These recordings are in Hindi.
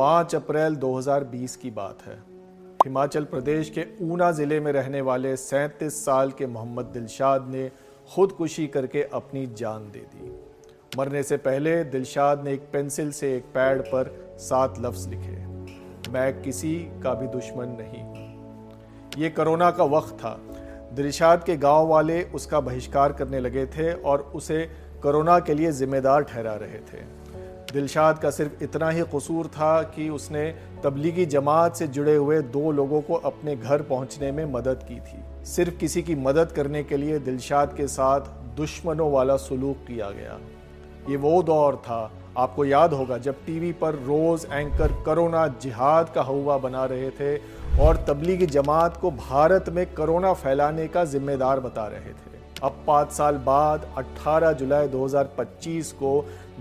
5 अप्रैल 2020 की बात है। हिमाचल प्रदेश के ऊना ज़िले में रहने वाले 37 साल के मोहम्मद दिलशाद ने खुदकुशी करके अपनी जान दे दी। मरने से पहले दिलशाद ने एक पेंसिल से एक पैड पर 7 लफ्ज़ लिखे, मैं किसी का भी दुश्मन नहीं। ये कोरोना का वक्त था। दिलशाद के गांव वाले उसका बहिष्कार करने लगे थे और उसे कोरोना के लिए जिम्मेदार ठहरा रहे थे। दिलशाद का सिर्फ इतना ही कसूर था कि उसने तबलीगी जमात से जुड़े हुए 2 लोगों को अपने घर पहुंचने में मदद की थी। सिर्फ किसी की मदद करने के लिए दिलशाद के साथ दुश्मनों वाला सलूक किया गया। ये वो दौर था, आपको याद होगा, जब टीवी पर रोज़ एंकर कोरोना जिहाद का हवा बना रहे थे और तबलीगी जमात को भारत में कोरोना फैलाने का जिम्मेदार बता रहे थे। अब 5 साल बाद 18 जुलाई 2025 को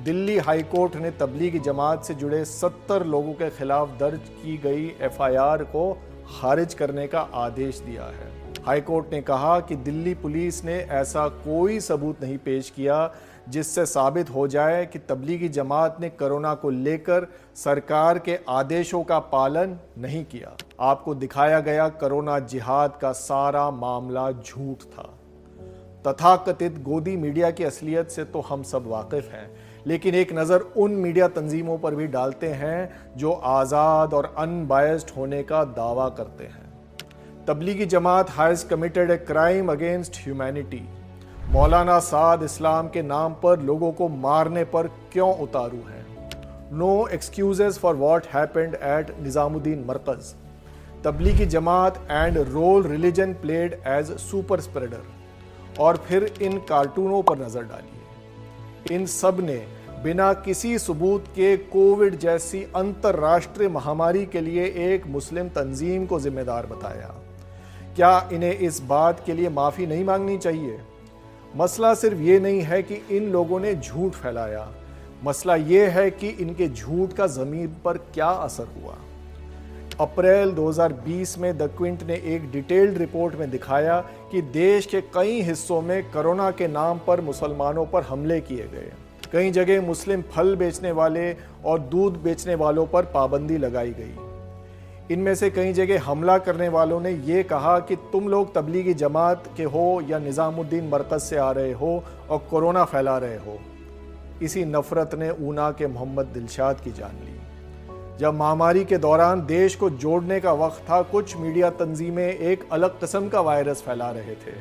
दिल्ली हाई कोर्ट ने तबलीगी जमात से जुड़े 70 लोगों के खिलाफ दर्ज की गई FIR को खारिज करने का आदेश दिया है। हाई कोर्ट ने कहा कि दिल्ली पुलिस ने ऐसा कोई सबूत नहीं पेश किया जिससे साबित हो जाए कि तबलीगी जमात ने कोरोना को लेकर सरकार के आदेशों का पालन नहीं किया। आपको दिखाया गया कोरोना जिहाद का सारा मामला झूठ था। तथाकथित गोदी मीडिया की असलियत से तो हम सब वाकिफ हैं, लेकिन एक नज़र उन मीडिया तंजीमों पर भी डालते हैं जो आज़ाद और अनबायस्ड होने का दावा करते हैं। Tablighi Jamaat has committed a crime against humanity. Maulana Saad इस्लाम के नाम पर लोगों को मारने पर क्यों उतारू हैं? No excuses for what happened at Nizamuddin Markaz. Tablighi Jamaat and role religion played as super spreader. और फिर इन कार्टूनों पर नजर डालिए। इन सब ने बिना किसी सबूत के कोविड जैसी अंतर्राष्ट्रीय महामारी के लिए एक मुस्लिम तंजीम को जिम्मेदार बताया। क्या इन्हें इस बात के लिए माफ़ी नहीं मांगनी चाहिए? मसला सिर्फ ये नहीं है कि इन लोगों ने झूठ फैलाया, मसला ये है कि इनके झूठ का ज़मीन पर क्या असर हुआ। अप्रैल 2020 में द क्विंट ने एक डिटेल्ड रिपोर्ट में दिखाया कि देश के कई हिस्सों में कोरोना के नाम पर मुसलमानों पर हमले किए गए। कई जगह मुस्लिम फल बेचने वाले और दूध बेचने वालों पर पाबंदी लगाई गई। इनमें से कई जगह हमला करने वालों ने ये कहा कि तुम लोग तबलीगी जमात के हो या निज़ामुद्दीन मरकज़ से आ रहे हो और कोरोना फैला रहे हो। इसी नफ़रत ने ऊना के मोहम्मद दिलशाद की जान ली। जब महामारी के दौरान देश को जोड़ने का वक्त था, कुछ मीडिया तंजीमें एक अलग किस्म का वायरस फैला रहे थे।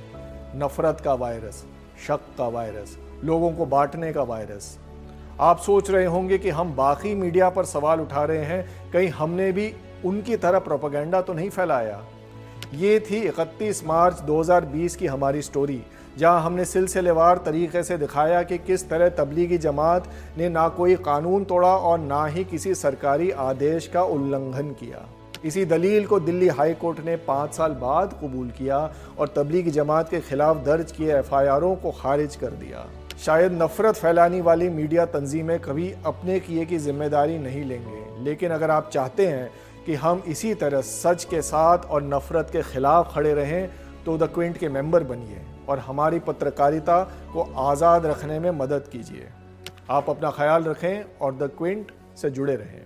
नफरत का वायरस, शक का वायरस, लोगों को बांटने का वायरस। आप सोच रहे होंगे कि हम बाकी मीडिया पर सवाल उठा रहे हैं, कहीं हमने भी उनकी तरह प्रोपेगेंडा तो नहीं फैलाया। ये थी 31 मार्च 2020 की हमारी स्टोरी, जहां हमने सिलसिलेवार तरीके से दिखाया कि किस तरह तबलीगी जमात ने ना कोई कानून तोड़ा और ना ही किसी सरकारी आदेश का उल्लंघन किया। इसी दलील को दिल्ली हाई कोर्ट ने 5 साल बाद कबूल किया और तबलीगी जमात के खिलाफ दर्ज किए FIRों को खारिज कर दिया। शायद नफरत फैलाने वाली मीडिया तंजीमें कभी अपने किए की जिम्मेदारी नहीं लेंगे, लेकिन अगर आप चाहते हैं कि हम इसी तरह सच के साथ और नफरत के खिलाफ खड़े रहें तो द क्विंट के मेंबर बनिए और हमारी पत्रकारिता को आज़ाद रखने में मदद कीजिए। आप अपना ख्याल रखें और द क्विंट से जुड़े रहें।